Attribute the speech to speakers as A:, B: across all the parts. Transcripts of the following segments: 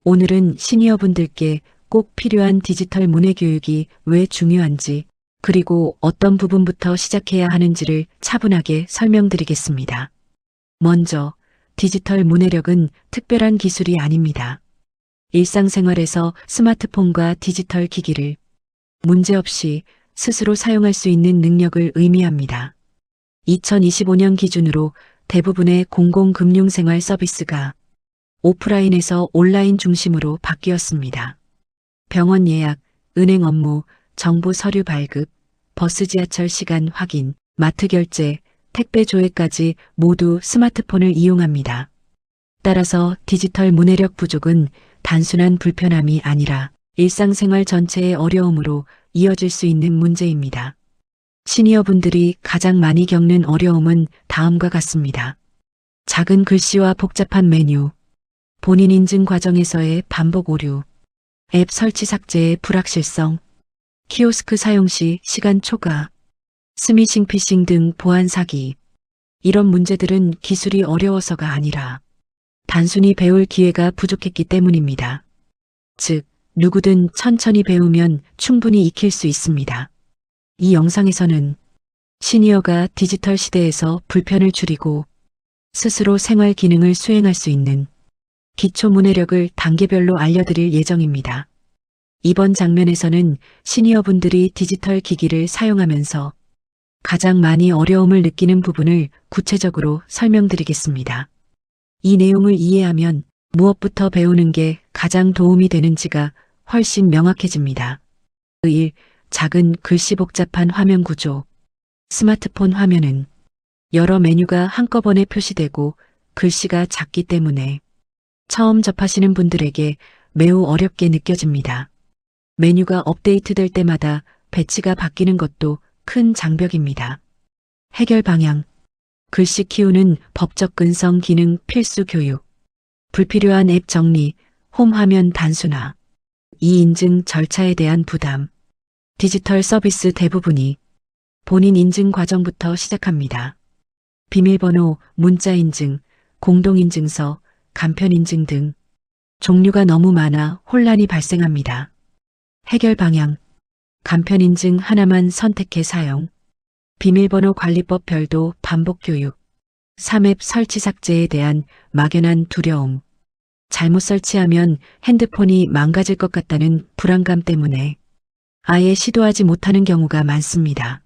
A: 오늘은 시니어분들께 꼭 필요한 디지털 문해 교육이 왜 중요한지, 그리고 어떤 부분부터 시작해야 하는지를 차분하게 설명드리겠습니다. 먼저, 디지털 문해력은 특별한 기술이 아닙니다. 일상생활에서 스마트폰과 디지털 기기를 문제없이 스스로 사용할 수 있는 능력을 의미합니다. 2025년 기준으로 대부분의 공공금융생활 서비스가 오프라인에서 온라인 중심으로 바뀌었습니다. 병원 예약, 은행 업무, 정부 서류 발급, 버스 지하철 시간 확인, 마트 결제, 택배 조회까지 모두 스마트폰을 이용합니다. 따라서 디지털 문해력 부족은 단순한 불편함이 아니라 일상생활 전체의 어려움으로 이어질 수 있는 문제입니다. 시니어분들이 가장 많이 겪는 어려움은 다음과 같습니다. 작은 글씨와 복잡한 메뉴, 본인 인증 과정에서의 반복 오류, 앱 설치 삭제의 불확실성, 키오스크 사용 시 시간 초과, 스미싱 피싱 등 보안 사기. 이런 문제들은 기술이 어려워서가 아니라 단순히 배울 기회가 부족했기 때문입니다. 즉, 누구든 천천히 배우면 충분히 익힐 수 있습니다. 이 영상에서는 시니어가 디지털 시대에서 불편을 줄이고 스스로 생활 기능을 수행할 수 있는 기초 문해력을 단계별로 알려드릴 예정입니다. 이번 장면에서는 시니어분들이 디지털 기기를 사용하면서 가장 많이 어려움을 느끼는 부분을 구체적으로 설명드리겠습니다. 이 내용을 이해하면 무엇부터 배우는 게 가장 도움이 되는지가 훨씬 명확해집니다. 1. 작은 글씨 복잡한 화면 구조. 스마트폰 화면은 여러 메뉴가 한꺼번에 표시되고 글씨가 작기 때문에 처음 접하시는 분들에게 매우 어렵게 느껴집니다. 메뉴가 업데이트될 때마다 배치가 바뀌는 것도 큰 장벽입니다. 해결 방향. 글씨 키우는 법 접근성 기능 필수 교육. 불필요한 앱 정리, 홈 화면 단순화. 이인증 절차에 대한 부담. 디지털 서비스 대부분이 본인 인증 과정부터 시작합니다. 비밀번호, 문자 인증, 공동인증서, 간편 인증 등 종류가 너무 많아 혼란이 발생합니다. 해결 방향. 간편 인증 하나만 선택해 사용. 비밀번호 관리법 별도 반복 교육. 3앱 설치 삭제에 대한 막연한 두려움. 잘못 설치하면 핸드폰이 망가질 것 같다는 불안감 때문에 아예 시도하지 못하는 경우가 많습니다.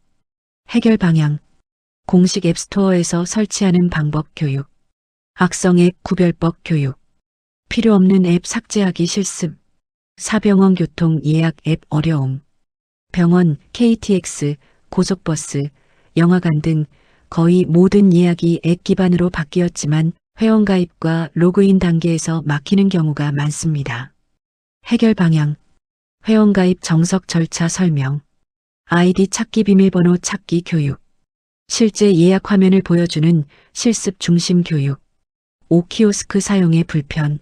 A: 해결 방향. 공식 앱스토어에서 설치하는 방법 교육. 악성 앱 구별법 교육. 필요 없는 앱 삭제하기 실습. 사병원 교통 예약 앱 어려움. 병원, KTX, 고속버스, 영화관 등 거의 모든 예약이 앱 기반으로 바뀌었지만 회원가입과 로그인 단계에서 막히는 경우가 많습니다. 해결 방향. 회원가입 정석 절차 설명. 아이디 찾기 비밀번호 찾기 교육. 실제 예약 화면을 보여주는 실습 중심 교육. 오키오스크 사용의 불편.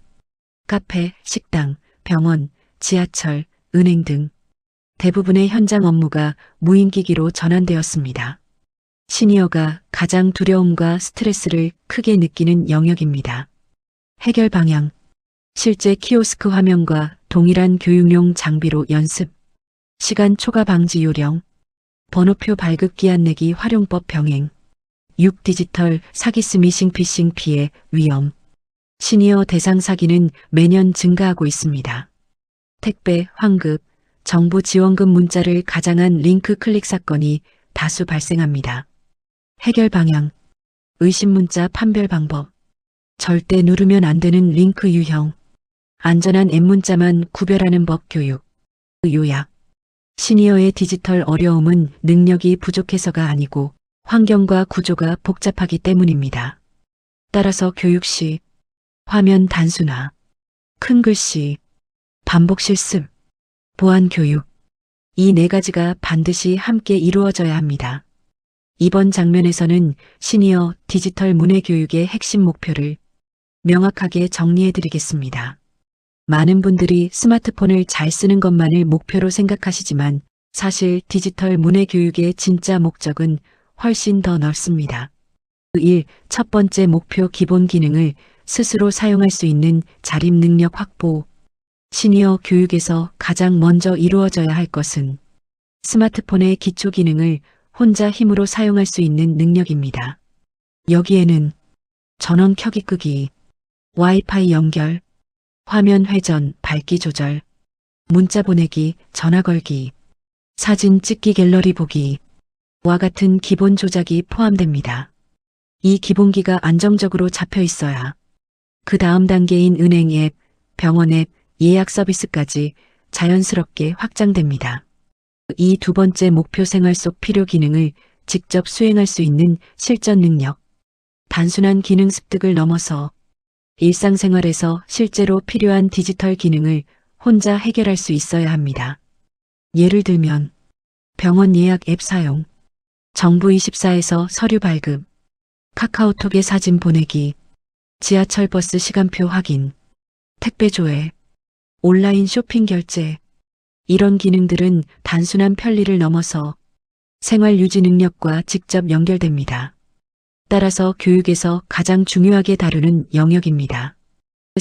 A: 카페, 식당, 병원, 지하철, 은행 등 대부분의 현장 업무가 무인기기로 전환되었습니다. 시니어가 가장 두려움과 스트레스를 크게 느끼는 영역입니다. 해결 방향. 실제 키오스크 화면과 동일한 교육용 장비로 연습. 시간 초과 방지 요령. 번호표 발급 기한 내기 활용법 병행. 6. 디지털 사기 스미싱 피싱 피해 위험. 시니어 대상 사기는 매년 증가하고 있습니다. 택배, 환급, 정부 지원금 문자를 가장한 링크 클릭 사건이 다수 발생합니다. 해결 방향. 의심 문자 판별 방법. 절대 누르면 안 되는 링크 유형. 안전한 앱 문자만 구별하는 법 교육. 요약. 시니어의 디지털 어려움은 능력이 부족해서가 아니고 환경과 구조가 복잡하기 때문입니다. 따라서 교육 시 화면 단순화, 큰 글씨, 반복 실습, 보안 교육. 이 네 가지가 반드시 함께 이루어져야 합니다. 이번 장면에서는 시니어 디지털 문해 교육의 핵심 목표를 명확하게 정리해 드리겠습니다. 많은 분들이 스마트폰을 잘 쓰는 것만을 목표로 생각하시지만 사실 디지털 문해 교육의 진짜 목적은 훨씬 더 넓습니다. 1. 첫 번째 목표 기본 기능을 스스로 사용할 수 있는 자립 능력 확보. 시니어 교육에서 가장 먼저 이루어져야 할 것은 스마트폰의 기초 기능을 혼자 힘으로 사용할 수 있는 능력입니다. 여기에는 전원 켜기 끄기, 와이파이 연결, 화면 회전, 밝기 조절, 문자 보내기, 전화 걸기, 사진 찍기, 갤러리 보기 와 같은 기본 조작이 포함됩니다. 이 기본기가 안정적으로 잡혀 있어야 그 다음 단계인 은행 앱, 병원 앱, 예약 서비스까지 자연스럽게 확장됩니다. 이 두 번째 목표, 생활 속 필요 기능을 직접 수행할 수 있는 실전 능력. 단순한 기능 습득을 넘어서 일상생활에서 실제로 필요한 디지털 기능을 혼자 해결할 수 있어야 합니다. 예를 들면 병원 예약 앱 사용, 정부24에서 서류 발급, 카카오톡에 사진 보내기, 지하철 버스 시간표 확인, 택배 조회, 온라인 쇼핑 결제. 이런 기능들은 단순한 편리를 넘어서 생활 유지 능력과 직접 연결됩니다. 따라서 교육에서 가장 중요하게 다루는 영역입니다.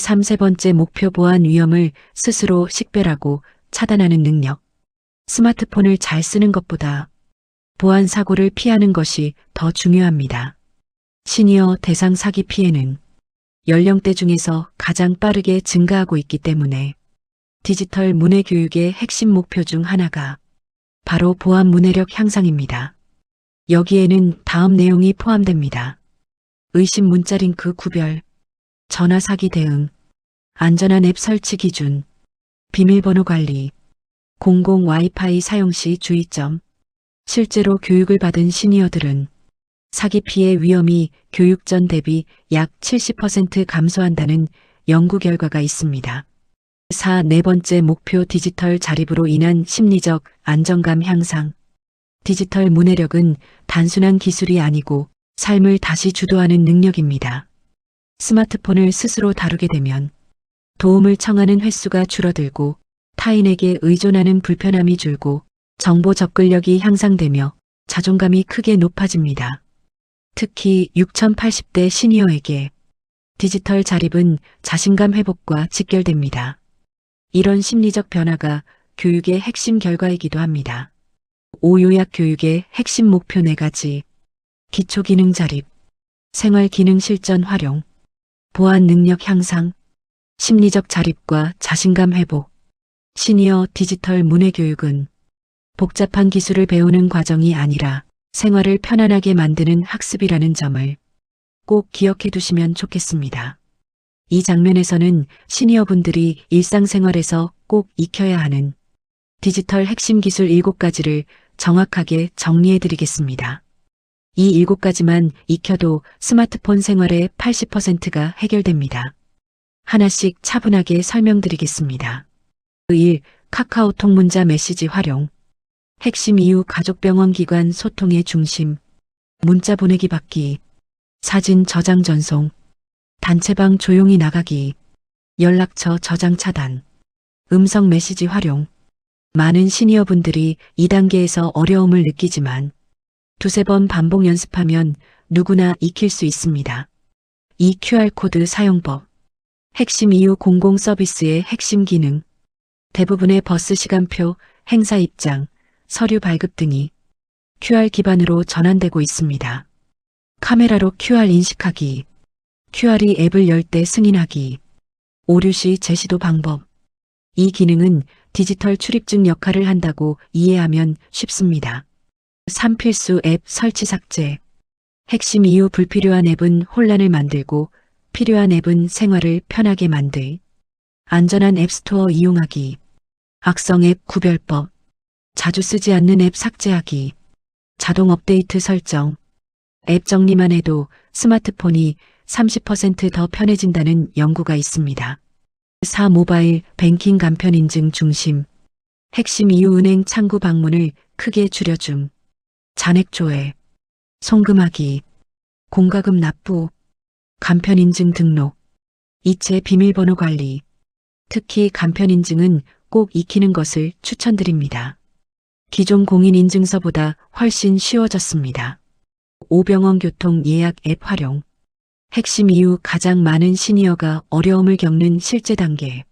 A: 3번째 목표, 보안 위험을 스스로 식별하고 차단하는 능력. 스마트폰을 잘 쓰는 것보다 보안 사고를 피하는 것이 더 중요합니다. 시니어 대상 사기 피해는 연령대 중에서 가장 빠르게 증가하고 있기 때문에 디지털 문해 교육의 핵심 목표 중 하나가 바로 보안 문해력 향상입니다. 여기에는 다음 내용이 포함됩니다. 의심 문자 링크 구별, 전화 사기 대응, 안전한 앱 설치 기준, 비밀번호 관리, 공공 와이파이 사용 시 주의점. 실제로 교육을 받은 시니어들은 사기 피해 위험이 교육 전 대비 약 70% 감소한다는 연구 결과가 있습니다. 네 번째 목표, 디지털 자립으로 인한 심리적 안정감 향상. 디지털 문해력은 단순한 기술이 아니고 삶을 다시 주도하는 능력입니다. 스마트폰을 스스로 다루게 되면 도움을 청하는 횟수가 줄어들고 타인에게 의존하는 불편함이 줄고 정보 접근력이 향상되며 자존감이 크게 높아집니다. 특히 6080대 시니어에게 디지털 자립은 자신감 회복과 직결됩니다. 이런 심리적 변화가 교육의 핵심 결과이기도 합니다. 요약 교육의 핵심 목표 4가지. 기초 기능 자립, 생활 기능 실전 활용, 보안 능력 향상, 심리적 자립과 자신감 회복. 시니어 디지털 문해 교육은 복잡한 기술을 배우는 과정이 아니라 생활을 편안하게 만드는 학습이라는 점을 꼭 기억해 두시면 좋겠습니다. 이 장면에서는 시니어분들이 일상생활에서 꼭 익혀야 하는 디지털 핵심 기술 7가지를 정확하게 정리해 드리겠습니다. 이 7가지만 익혀도 스마트폰 생활의 80%가 해결됩니다. 하나씩 차분하게 설명드리겠습니다. 1. 카카오톡 문자 메시지 활용. 핵심 이유, 가족병원 기관 소통의 중심. 문자 보내기 받기, 사진 저장 전송, 단체방 조용히 나가기, 연락처 저장 차단, 음성 메시지 활용. 많은 시니어분들이 2단계에서 어려움을 느끼지만 2~3번 반복 연습하면 누구나 익힐 수 있습니다. 2. QR코드 사용법. 핵심 이유, 공공 서비스의 핵심 기능. 대부분의 버스 시간표, 행사 입장, 서류 발급 등이 QR 기반으로 전환되고 있습니다. 카메라로 QR 인식하기, QR이 앱을 열 때 승인하기, 오류 시 제시도 방법. 이 기능은 디지털 출입증 역할을 한다고 이해하면 쉽습니다. 3. 필수 앱 설치 삭제. 핵심 이유, 불필요한 앱은 혼란을 만들고 필요한 앱은 생활을 편하게 만들. 안전한 앱스토어 이용하기, 악성 앱 구별법, 자주 쓰지 않는 앱 삭제하기, 자동 업데이트 설정. 앱 정리만 해도 스마트폰이 30% 더 편해진다는 연구가 있습니다. 4. 모바일 뱅킹 간편 인증 중심. 핵심 이유, 은행 창구 방문을 크게 줄여줌, 잔액 조회, 송금하기, 공과금 납부, 간편 인증 등록, 이체 비밀번호 관리. 특히 간편 인증은 꼭 익히는 것을 추천드립니다. 기존 공인 인증서보다 훨씬 쉬워졌습니다. 5. 병원 교통 예약 앱 활용. 핵심 이유, 가장 많은 시니어가 어려움을 겪는 실제 단계.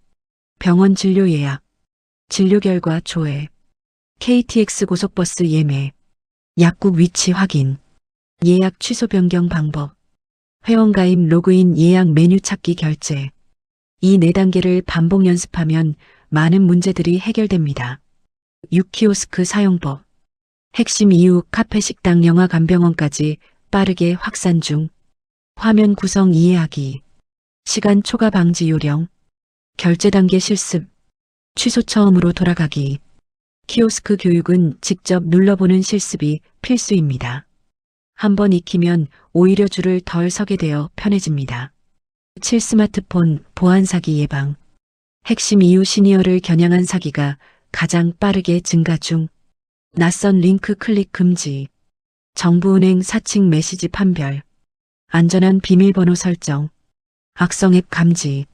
A: 병원 진료 예약, 진료 결과 조회, KTX 고속버스 예매, 약국 위치 확인, 예약 취소 변경 방법, 회원가입 로그인 예약 메뉴 찾기 결제. 이 4단계를 반복 연습하면 많은 문제들이 해결됩니다. 6키오스크 사용법. 핵심 이후 카페, 식당, 영화관, 병원까지 빠르게 확산 중. 화면 구성 이해하기. 시간 초과 방지 요령. 결제 단계 실습. 취소 처음으로 돌아가기. 키오스크 교육은 직접 눌러보는 실습이 필수입니다. 한번 익히면 오히려 줄을 덜 서게 되어 편해집니다. 7. 스마트폰 보안 사기 예방. 핵심 이후 시니어를 겨냥한 사기가 가장 빠르게 증가 중. 낯선 링크 클릭 금지. 정부은행 사칭 메시지 판별. 안전한 비밀번호 설정. 악성 앱 감지.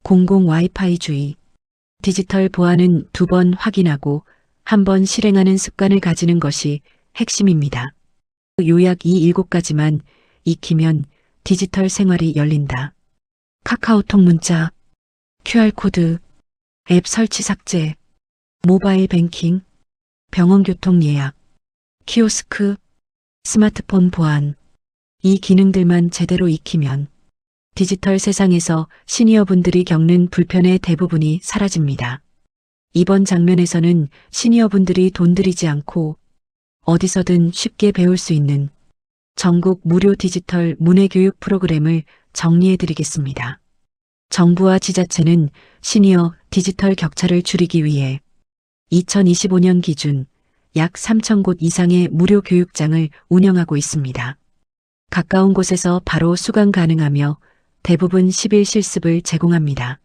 A: 공공 와이파이 주의. 디지털 보안은 2번 확인하고 1번 실행하는 습관을 가지는 것이 핵심입니다. 요약 이 7가지만 익히면 디지털 생활이 열린다. 카카오톡 문자, QR코드, 앱 설치 삭제, 모바일 뱅킹, 병원 교통 예약, 키오스크, 스마트폰 보안. 이 기능들만 제대로 익히면 디지털 세상에서 시니어분들이 겪는 불편의 대부분이 사라집니다. 이번 장면에서는 시니어분들이 돈 들이지 않고 어디서든 쉽게 배울 수 있는 전국 무료 디지털 문해교육 프로그램을 정리해드리겠습니다. 정부와 지자체는 시니어 디지털 격차를 줄이기 위해 2025년 기준 약 3,000곳 이상의 무료 교육장을 운영하고 있습니다. 가까운 곳에서 바로 수강 가능하며 대부분 10일 실습을 제공합니다.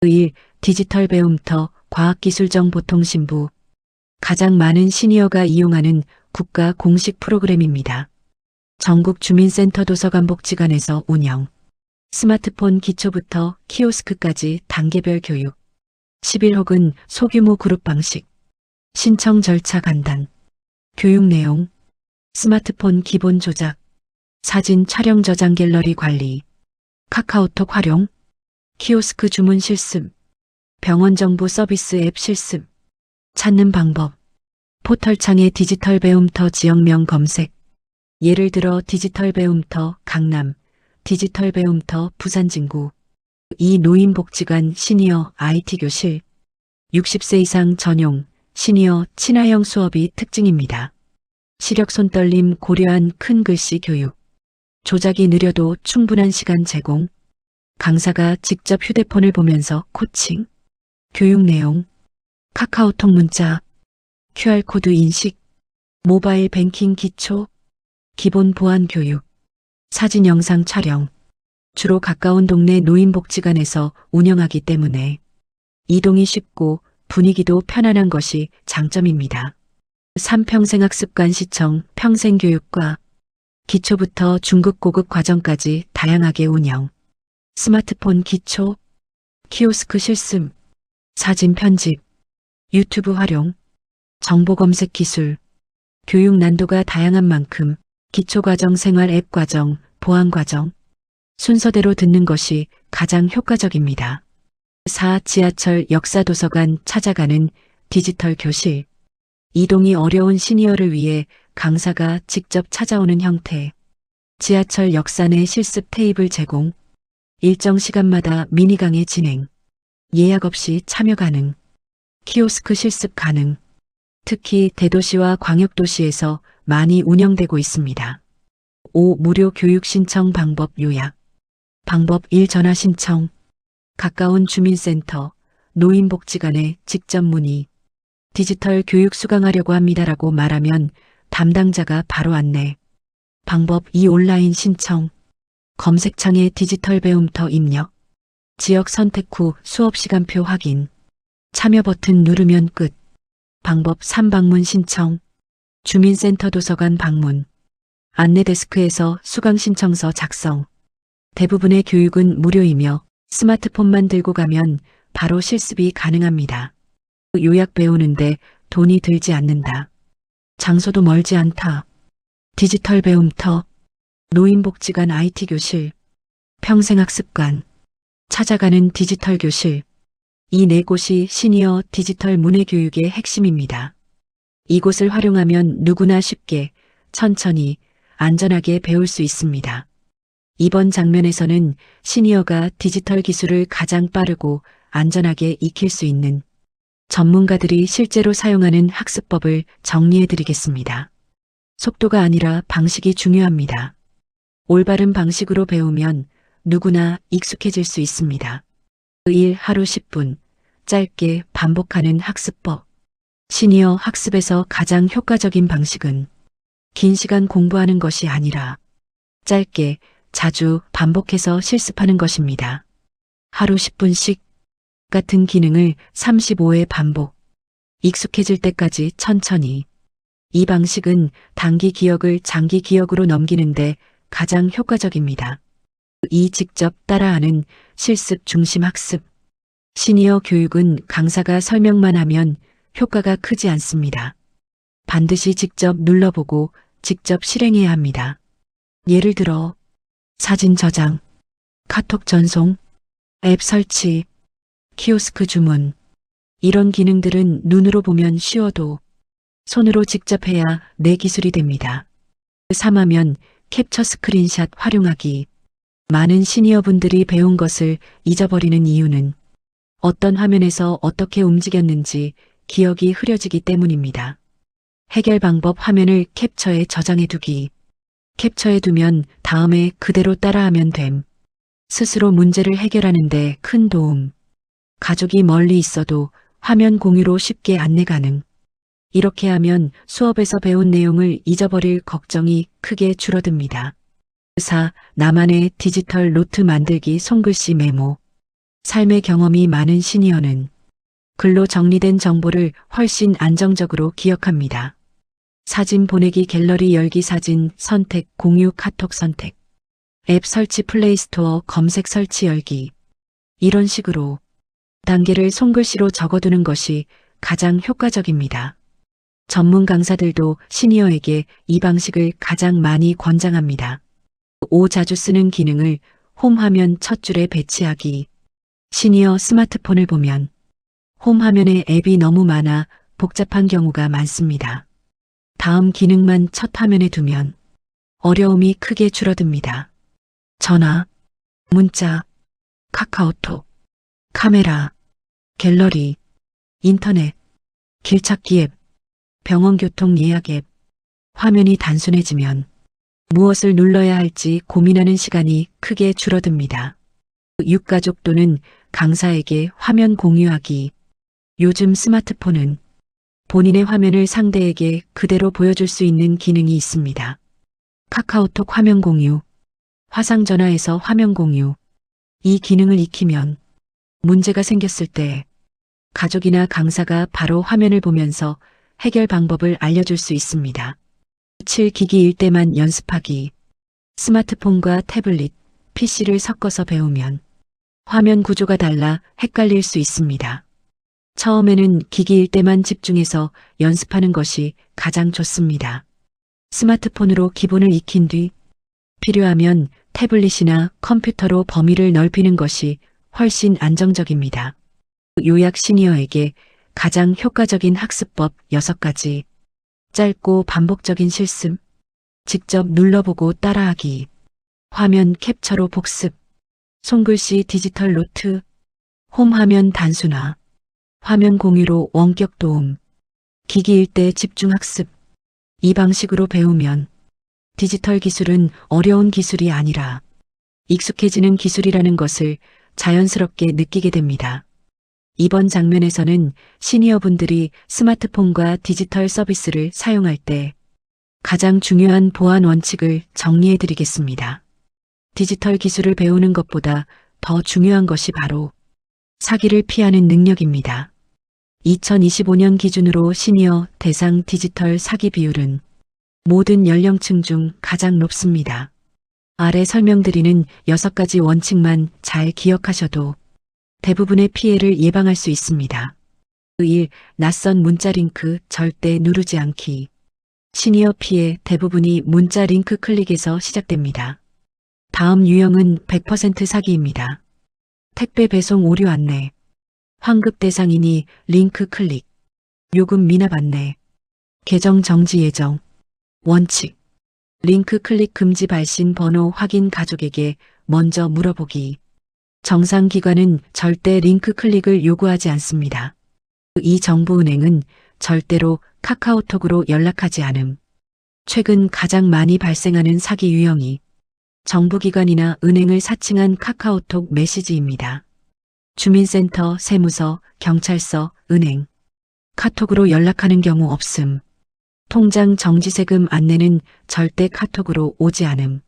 A: 1. 디지털 배움터 과학기술정보통신부. 가장 많은 시니어가 이용하는 국가 공식 프로그램입니다. 전국 주민센터 도서관 복지관에서 운영. 스마트폰 기초부터 키오스크까지 단계별 교육. 10일 혹은 소규모 그룹 방식. 신청 절차 간단. 교육 내용. 스마트폰 기본 조작. 사진 촬영 저장 갤러리 관리. 카카오톡 활용. 키오스크 주문 실습. 병원 정보 서비스 앱 실습. 찾는 방법. 포털창에 디지털 배움터 지역명 검색. 예를 들어 디지털 배움터 강남, 디지털 배움터 부산 진구. 이 노인복지관 시니어 IT 교실. 60세 이상 전용 시니어 친화형 수업이 특징입니다. 시력 손떨림 고려한 큰 글씨 교육. 조작이 느려도 충분한 시간 제공. 강사가 직접 휴대폰을 보면서 코칭. 교육 내용. 카카오톡 문자. QR코드 인식. 모바일 뱅킹 기초. 기본 보안 교육. 사진 영상 촬영. 주로 가까운 동네 노인복지관에서 운영하기 때문에 이동이 쉽고 분위기도 편안한 것이 장점입니다. 3. 평생학습관 시청 평생교육과. 기초부터 중급 고급 과정까지 다양하게 운영. 스마트폰 기초, 키오스크 실습, 사진 편집, 유튜브 활용, 정보 검색 기술. 교육 난도가 다양한 만큼 기초과정 생활 앱 과정, 보안 과정. 순서대로 듣는 것이 가장 효과적입니다. 4. 지하철 역사도서관 찾아가는 디지털 교실. 이동이 어려운 시니어를 위해 강사가 직접 찾아오는 형태. 지하철 역사 내 실습 테이블 제공. 일정 시간마다 미니 강의 진행. 예약 없이 참여 가능. 키오스크 실습 가능. 특히 대도시와 광역도시에서 많이 운영되고 있습니다. 5. 무료 교육 신청 방법 요약. 방법 1. 전화 신청. 가까운 주민센터, 노인복지관에 직접 문의. 디지털 교육 수강하려고 합니다라고 말하면 담당자가 바로 안내. 방법 2. 온라인 신청. 검색창에 디지털 배움터 입력. 지역 선택 후 수업 시간표 확인. 참여 버튼 누르면 끝. 방법 3. 방문 신청. 주민센터 도서관 방문. 안내 데스크에서 수강 신청서 작성. 대부분의 교육은 무료이며 스마트폰만 들고 가면 바로 실습이 가능합니다. 요약 배우는데 돈이 들지 않는다. 장소도 멀지 않다. 디지털 배움터, 노인복지관 IT 교실, 평생학습관, 찾아가는 디지털 교실. 이 네 곳이 시니어 디지털 문해교육의 핵심입니다. 이곳을 활용하면 누구나 쉽게, 천천히, 안전하게 배울 수 있습니다. 이번 장면에서는 시니어가 디지털 기술을 가장 빠르고 안전하게 익힐 수 있는 전문가들이 실제로 사용하는 학습법을 정리해 드리겠습니다. 속도가 아니라 방식이 중요합니다. 올바른 방식으로 배우면 누구나 익숙해질 수 있습니다. 일 하루 10분, 짧게 반복하는 학습법. 시니어 학습에서 가장 효과적인 방식은 긴 시간 공부하는 것이 아니라 짧게 자주 반복해서 실습하는 것입니다. 하루 10분씩 같은 기능을 35회 반복, 익숙해질 때까지 천천히. 이 방식은 단기 기억을 장기 기억으로 넘기는데 가장 효과적입니다. 이 직접 따라하는 실습 중심 학습. 시니어 교육은 강사가 설명만 하면 효과가 크지 않습니다. 반드시 직접 눌러보고 직접 실행해야 합니다. 예를 들어 사진 저장, 카톡 전송, 앱 설치, 키오스크 주문. 이런 기능들은 눈으로 보면 쉬워도 손으로 직접 해야 내 기술이 됩니다. 3하면 캡처 스크린샷 활용하기. 많은 시니어분들이 배운 것을 잊어버리는 이유는 어떤 화면에서 어떻게 움직였는지 기억이 흐려지기 때문입니다. 해결 방법 화면을 캡처해 저장해 두기. 캡처해 두면 다음에 그대로 따라하면 됨. 스스로 문제를 해결하는 데 큰 도움. 가족이 멀리 있어도 화면 공유로 쉽게 안내 가능. 이렇게 하면 수업에서 배운 내용을 잊어버릴 걱정이 크게 줄어듭니다. 4. 나만의 디지털 노트 만들기 손글씨 메모. 삶의 경험이 많은 시니어는 글로 정리된 정보를 훨씬 안정적으로 기억합니다. 사진 보내기 갤러리 열기 사진 선택 공유 카톡 선택. 앱 설치 플레이스토어 검색 설치 열기. 이런 식으로 단계를 손글씨로 적어두는 것이 가장 효과적입니다. 전문 강사들도 시니어에게 이 방식을 가장 많이 권장합니다. 5. 자주 쓰는 기능을 홈 화면 첫 줄에 배치하기. 시니어 스마트폰을 보면 홈 화면에 앱이 너무 많아 복잡한 경우가 많습니다. 다음 기능만 첫 화면에 두면 어려움이 크게 줄어듭니다. 전화, 문자, 카카오톡, 카메라, 갤러리, 인터넷, 길찾기 앱, 병원 교통 예약 앱. 화면이 단순해지면 무엇을 눌러야 할지 고민하는 시간이 크게 줄어듭니다. 육가족 또는 강사에게 화면 공유하기. 요즘 스마트폰은 본인의 화면을 상대에게 그대로 보여줄 수 있는 기능이 있습니다. 카카오톡 화면 공유, 화상전화에서 화면 공유. 이 기능을 익히면 문제가 생겼을 때 가족이나 강사가 바로 화면을 보면서 해결 방법을 알려줄 수 있습니다. 7. 기기일 때만 연습하기. 스마트폰과 태블릿, PC를 섞어서 배우면 화면 구조가 달라 헷갈릴 수 있습니다. 처음에는 기기일 때만 집중해서 연습하는 것이 가장 좋습니다. 스마트폰으로 기본을 익힌 뒤 필요하면 태블릿이나 컴퓨터로 범위를 넓히는 것이 훨씬 안정적입니다. 요약 시니어에게 가장 효과적인 학습법 6가지. 짧고 반복적인 실습, 직접 눌러보고 따라하기, 화면 캡처로 복습, 손글씨 디지털 노트, 홈 화면 단순화, 화면 공유로 원격 도움, 기기일 때 집중 학습. 이 방식으로 배우면 디지털 기술은 어려운 기술이 아니라 익숙해지는 기술이라는 것을 자연스럽게 느끼게 됩니다. 이번 장면에서는 시니어분들이 스마트폰과 디지털 서비스를 사용할 때 가장 중요한 보안 원칙을 정리해 드리겠습니다. 디지털 기술을 배우는 것보다 더 중요한 것이 바로 사기를 피하는 능력입니다. 2025년 기준으로 시니어 대상 디지털 사기 비율은 모든 연령층 중 가장 높습니다. 아래 설명드리는 6가지 원칙만 잘 기억하셔도 대부분의 피해를 예방할 수 있습니다. 1. 낯선 문자 링크 절대 누르지 않기. 시니어 피해 대부분이 문자 링크 클릭에서 시작됩니다. 다음 유형은 100% 사기입니다. 택배 배송 오류 안내, 환급 대상이니 링크 클릭. 요금 미납 안내. 계정 정지 예정. 원칙. 링크 클릭 금지 발신 번호 확인 가족에게 먼저 물어보기. 정상기관은 절대 링크 클릭을 요구하지 않습니다. 이 정부은행은 절대로 카카오톡으로 연락하지 않음. 최근 가장 많이 발생하는 사기 유형이 정부기관이나 은행을 사칭한 카카오톡 메시지입니다. 주민센터, 세무서, 경찰서, 은행. 카톡으로 연락하는 경우 없음. 통장 정지세금 안내는 절대 카톡으로 오지 않음.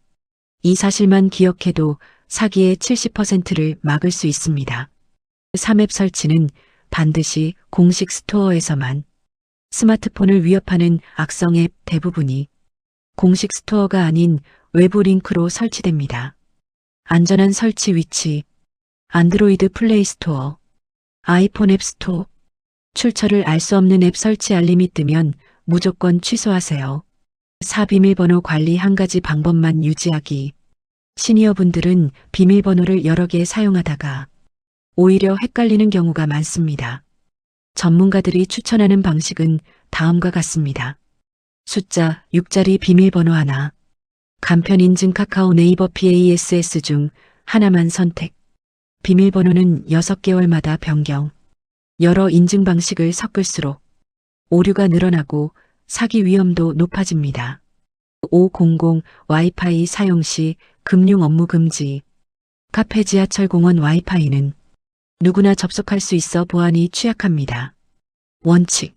A: 이 사실만 기억해도 사기의 70%를 막을 수 있습니다. 3앱 설치는 반드시 공식 스토어에서만. 스마트폰을 위협하는 악성 앱 대부분이 공식 스토어가 아닌 외부 링크로 설치됩니다. 안전한 설치 위치. 안드로이드 플레이 스토어, 아이폰 앱 스토어. 출처를 알 수 없는 앱 설치 알림이 뜨면 무조건 취소하세요. 4. 비밀번호 관리 한 가지 방법만 유지하기. 시니어분들은 비밀번호를 여러 개 사용하다가 오히려 헷갈리는 경우가 많습니다. 전문가들이 추천하는 방식은 다음과 같습니다. 숫자 6자리 비밀번호 하나. 간편 인증 카카오 네이버 PASS 중 하나만 선택. 비밀번호는 6개월마다 변경. 여러 인증 방식을 섞을수록 오류가 늘어나고 사기 위험도 높아집니다. 500 와이파이 사용 시 금융 업무 금지. 카페 지하철 공원 와이파이는 누구나 접속할 수 있어 보안이 취약합니다. 원칙.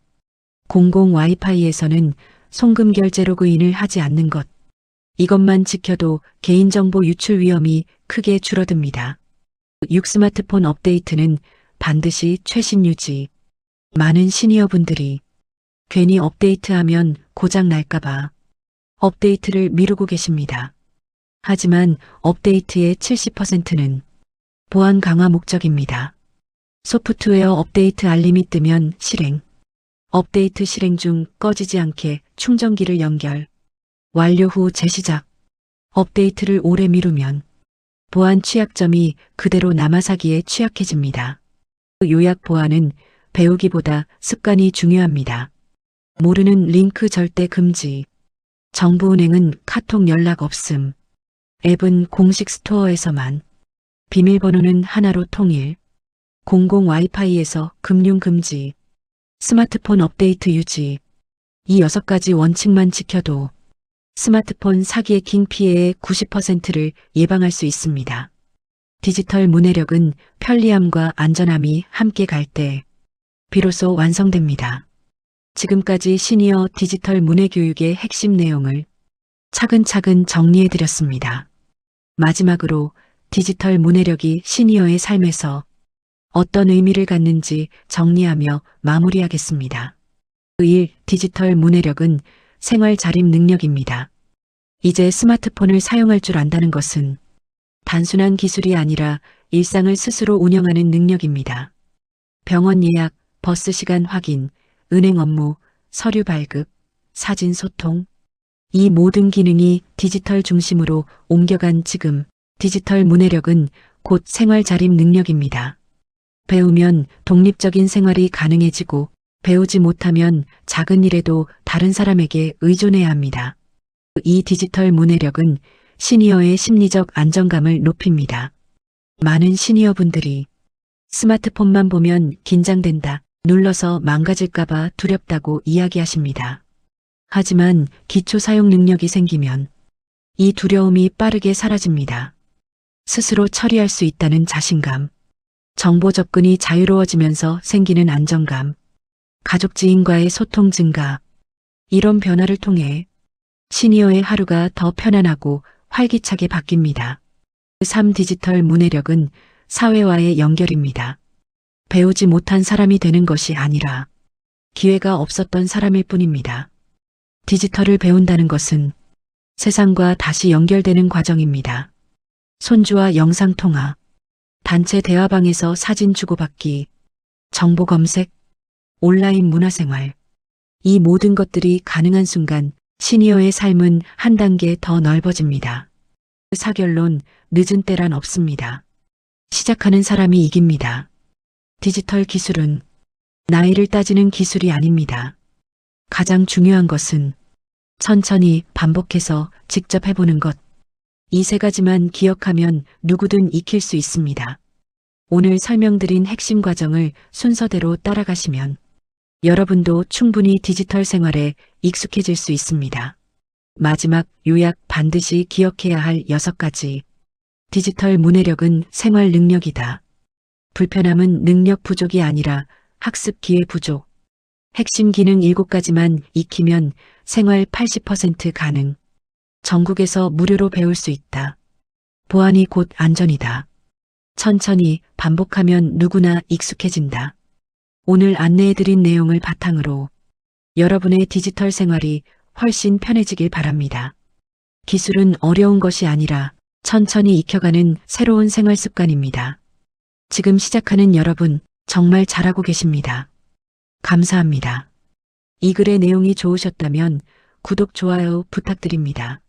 A: 00 와이파이에서는 송금 결제 로그인을 하지 않는 것. 이것만 지켜도 개인정보 유출 위험이 크게 줄어듭니다. 6. 스마트폰 업데이트는 반드시 최신 유지. 많은 시니어분들이 괜히 업데이트하면 고장 날까봐 업데이트를 미루고 계십니다. 하지만 업데이트의 70%는 보안 강화 목적입니다. 소프트웨어 업데이트 알림이 뜨면 실행. 업데이트 실행 중 꺼지지 않게 충전기를 연결. 완료 후 재시작. 업데이트를 오래 미루면 보안 취약점이 그대로 남아 사기에 취약해집니다. 요약 보안은 배우기보다 습관이 중요합니다. 모르는 링크 절대 금지. 정부은행은 카톡 연락 없음. 앱은 공식 스토어에서만. 비밀번호는 하나로 통일. 00 와이파이에서 금융 금지. 스마트폰 업데이트 유지. 이 6가지 원칙만 지켜도 스마트폰 사기 해킹 피해의 90%를 예방할 수 있습니다. 디지털 문해력은 편리함과 안전함이 함께 갈 때 비로소 완성됩니다. 지금까지 시니어 디지털 문해 교육의 핵심 내용을 차근차근 정리해드렸습니다. 마지막으로 디지털 문해력이 시니어의 삶에서 어떤 의미를 갖는지 정리하며 마무리하겠습니다. 1. 디지털 문해력은 생활 자립 능력입니다. 이제 스마트폰을 사용할 줄 안다는 것은 단순한 기술이 아니라 일상을 스스로 운영하는 능력입니다. 병원 예약, 버스 시간 확인, 은행 업무, 서류 발급, 사진 소통. 이 모든 기능이 디지털 중심으로 옮겨간 지금 디지털 문해력은 곧 생활 자립 능력입니다. 배우면 독립적인 생활이 가능해지고 배우지 못하면 작은 일에도 다른 사람에게 의존해야 합니다. 이 디지털 문해력은 시니어의 심리적 안정감을 높입니다. 많은 시니어분들이 스마트폰만 보면 긴장된다, 눌러서 망가질까봐 두렵다고 이야기하십니다. 하지만 기초 사용 능력이 생기면 이 두려움이 빠르게 사라집니다. 스스로 처리할 수 있다는 자신감, 정보 접근이 자유로워지면서 생기는 안정감, 가족 지인과의 소통 증가. 이런 변화를 통해 시니어의 하루가 더 편안하고 활기차게 바뀝니다. 3. 디지털 문해력은 사회와의 연결입니다. 배우지 못한 사람이 되는 것이 아니라 기회가 없었던 사람일 뿐입니다. 디지털을 배운다는 것은 세상과 다시 연결되는 과정입니다. 손주와 영상통화, 단체 대화방에서 사진 주고받기, 정보 검색, 온라인 문화생활. 이 모든 것들이 가능한 순간 시니어의 삶은 한 단계 더 넓어집니다. 사결론, 늦은 때란 없습니다. 시작하는 사람이 이깁니다. 디지털 기술은 나이를 따지는 기술이 아닙니다. 가장 중요한 것은 천천히 반복해서 직접 해보는 것. 이 세 가지만 기억하면 누구든 익힐 수 있습니다. 오늘 설명드린 핵심 과정을 순서대로 따라가시면 여러분도 충분히 디지털 생활에 익숙해질 수 있습니다. 마지막 요약 반드시 기억해야 할 6가지. 디지털 문해력은 생활 능력이다. 불편함은 능력 부족이 아니라 학습 기회 부족. 핵심 기능 7가지만 익히면 생활 80% 가능. 전국에서 무료로 배울 수 있다. 보안이 곧 안전이다. 천천히 반복하면 누구나 익숙해진다. 오늘 안내해드린 내용을 바탕으로 여러분의 디지털 생활이 훨씬 편해지길 바랍니다. 기술은 어려운 것이 아니라 천천히 익혀가는 새로운 생활 습관입니다. 지금 시작하는 여러분 정말 잘하고 계십니다. 감사합니다. 이 글의 내용이 좋으셨다면 구독, 좋아요 부탁드립니다.